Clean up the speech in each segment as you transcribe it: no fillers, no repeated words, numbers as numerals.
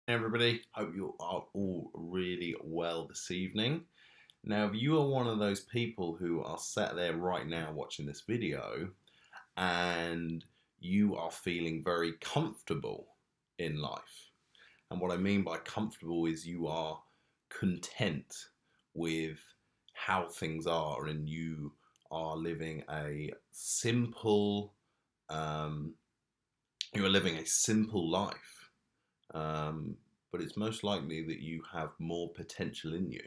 Everybody, hope you are all really well this evening. Now, if you are one of those people who are sat there right now watching this video and you are feeling very comfortable in life, and what I mean by comfortable is you are content with how things are and you are living a simple, um, you are living a simple life. Um, but it's most likely that you have more potential in you.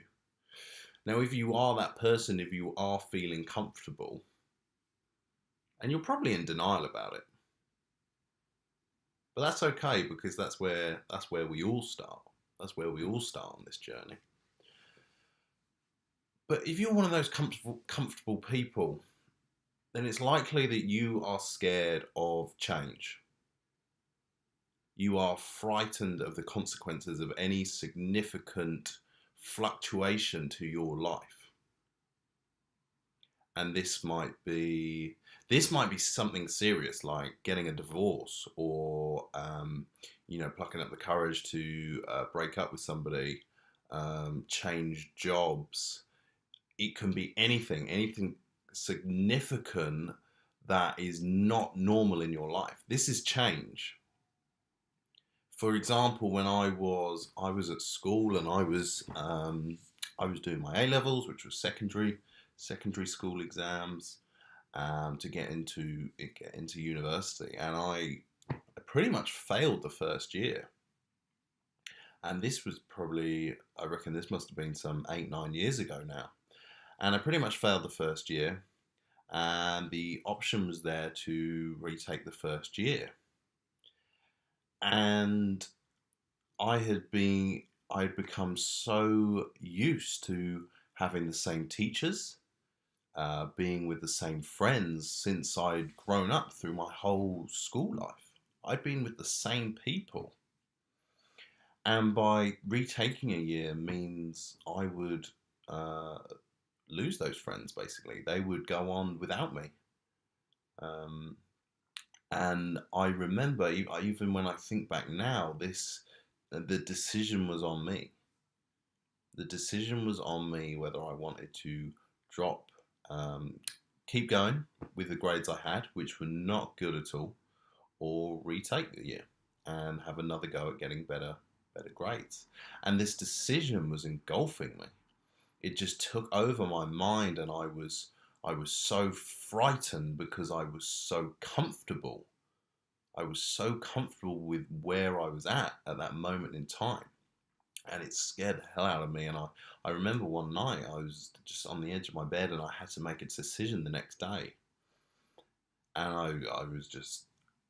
Now, if you are that person, if you are feeling comfortable, and you're probably in denial about it, but that's okay because that's where we all start. That's where we all start on this journey. But if you're one of those comfortable people, then it's likely that you are scared of change. You are frightened of the consequences of any significant fluctuation to your life. And this might be something serious like getting a divorce or plucking up the courage to break up with somebody, change jobs. It can be anything significant that is not normal in your life. This is change. For example, when I was at school and I was doing my A levels, which was secondary school exams, to get into university, and I pretty much failed the first year. And this was probably, I reckon, this must have been some 8 9 years ago now. And I pretty much failed the first year, and the option was there to retake the first year. And I had become so used to having the same teachers, being with the same friends since I'd grown up through my whole school life. I'd been with the same people. And by retaking a year means I would uh, lose those friends, basically. They would go on without me. Um, and I remember, even when I think back now, the decision was on me. The decision was on me whether I wanted to drop, um, keep going with the grades I had, which were not good at all, or retake the year and have another go at getting better grades. And this decision was engulfing me. It just took over my mind, and I was so frightened because I was so comfortable with where I was at that moment in time, and it scared the hell out of me. And I remember one night I was just on the edge of my bed, and I had to make a decision the next day, and I was just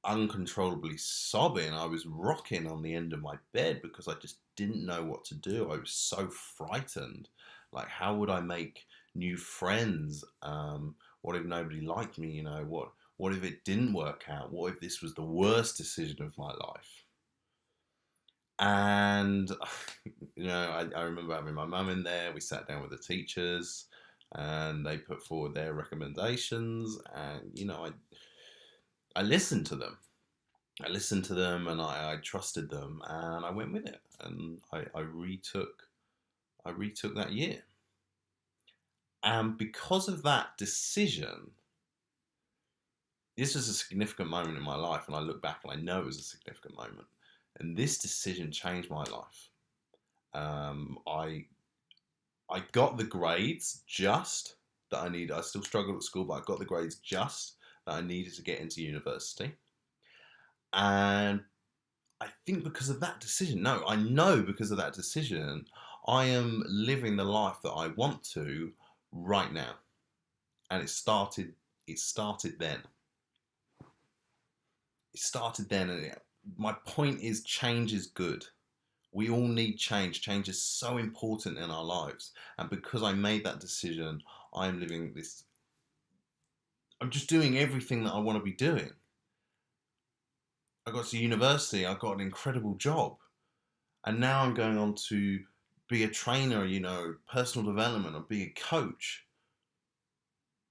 uncontrollably sobbing. I was rocking on the end of my bed because I just didn't know what to do. I was so frightened. Like, how would I make new friends? What if nobody liked me? What if it didn't work out? What if this was the worst decision of my life? And I remember having my mum in there. We sat down with the teachers, and they put forward their recommendations, and I listened to them. I listened to them, and I trusted them, and I went with it, and I retook that year. And because of that decision, this was a significant moment in my life, and I look back and I know it was a significant moment. And this decision changed my life. I got the grades just that I needed. I still struggled at school, but I got the grades just that I needed to get into university. And I think because of that decision, no, I know because of that decision, I am living the life that I want to right now. And it started then. It started then, and my point is, change is good. We all need change. Change is so important in our lives. And because I made that decision, I'm living this, I'm just doing everything that I want to be doing. I got to university, I got an incredible job. And now I'm going on to be a trainer, personal development, or be a coach.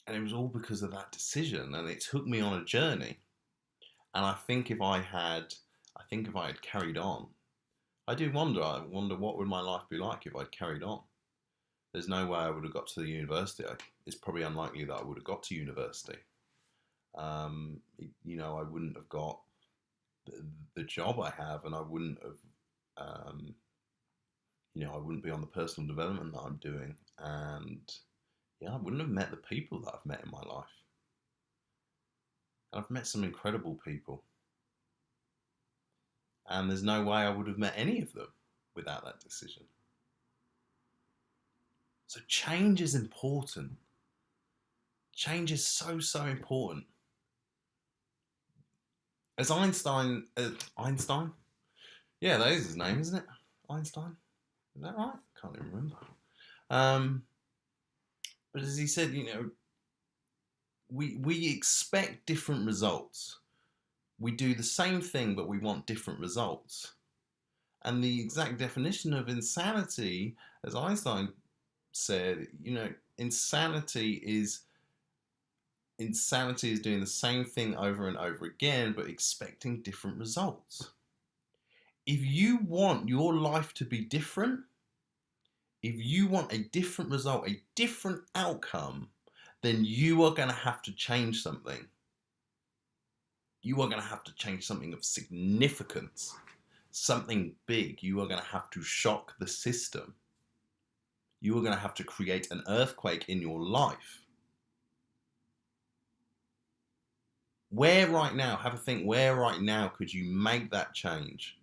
And it was all because of that decision. And it took me on a journey. And I think if I had carried on, I do wonder. I wonder what would my life be like if I'd carried on. There's no way I would have got to the university. It's probably unlikely that I would have got to university. I wouldn't have got the job I have, and I wouldn't have, I wouldn't be on the personal development that I'm doing, and I wouldn't have met the people that I've met in my life. And I've met some incredible people, and there's no way I would have met any of them without that decision. So change is important. Change is so, so important. As Einstein, yeah, that is his name, isn't it? Einstein, is that right? Can't even remember. But as he said, we expect different results. We do the same thing, but we want different results. And the exact definition of insanity, as Einstein said, insanity is doing the same thing over and over again, but expecting different results. If you want your life to be different, if you want a different result, a different outcome, then you are going to have to change something. You are going to have to change something of significance, something big. You are going to have to shock the system. You are going to have to create an earthquake in your life. Where right now, have a think, where right now could you make that change?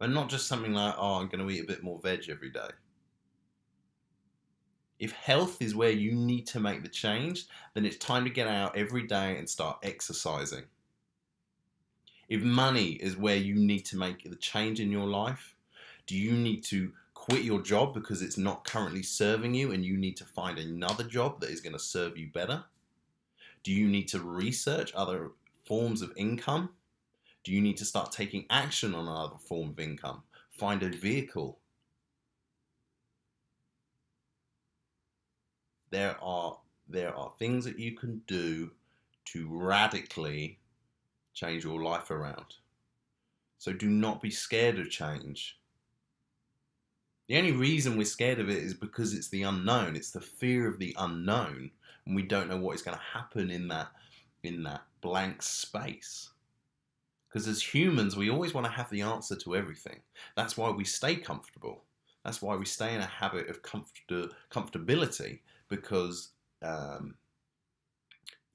And not just something like, I'm going to eat a bit more veg every day. If health is where you need to make the change, then it's time to get out every day and start exercising. If money is where you need to make the change in your life, do you need to quit your job because it's not currently serving you and you need to find another job that is going to serve you better? Do you need to research other forms of income? Do you need to start taking action on another form of income? Find a vehicle. There are things that you can do to radically change your life around. So do not be scared of change. The only reason we're scared of it is because it's the unknown. It's the fear of the unknown, and we don't know what is going to happen in that blank space. Because as humans, we always want to have the answer to everything. That's why we stay comfortable. That's why we stay in a habit of comfortability, because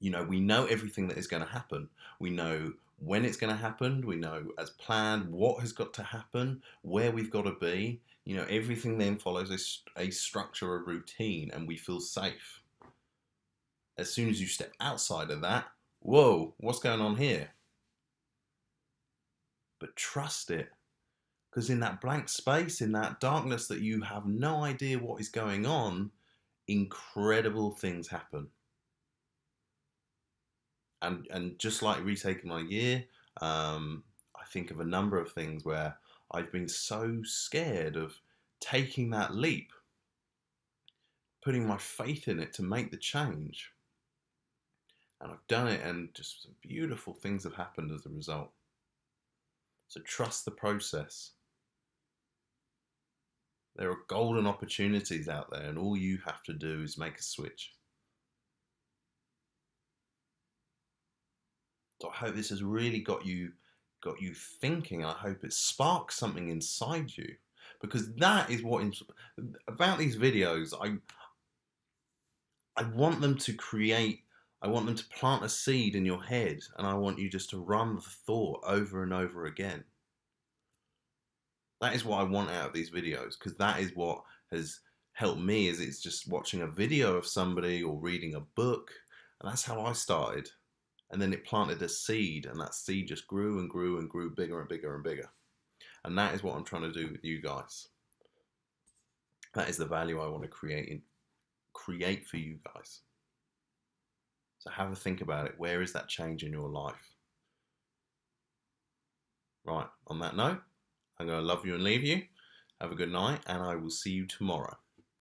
we know everything that is going to happen. We know when it's going to happen. We know as planned what has got to happen, where we've got to be. Everything then follows a structure, a routine, and we feel safe. As soon as you step outside of that, whoa, what's going on here? But trust it, because in that blank space, in that darkness that you have no idea what is going on, incredible things happen. And just like retaking my year, I think of a number of things where I've been so scared of taking that leap, putting my faith in it to make the change. And I've done it, and just beautiful things have happened as a result. So trust the process. There are golden opportunities out there, and all you have to do is make a switch. So I hope this has really got you thinking. I hope it sparks something inside you, because that is what about these videos. I want them to create. I want them to plant a seed in your head, and I want you just to run the thought over and over again. That is what I want out of these videos, because that is what has helped me. Is it's just watching a video of somebody or reading a book, and that's how I started. And then it planted a seed, and that seed just grew and grew and grew bigger and bigger and bigger. And that is what I'm trying to do with you guys. That is the value I want to create for you guys. So have a think about it. Where is that change in your life? Right, on that note, I'm going to love you and leave you. Have a good night, and I will see you tomorrow.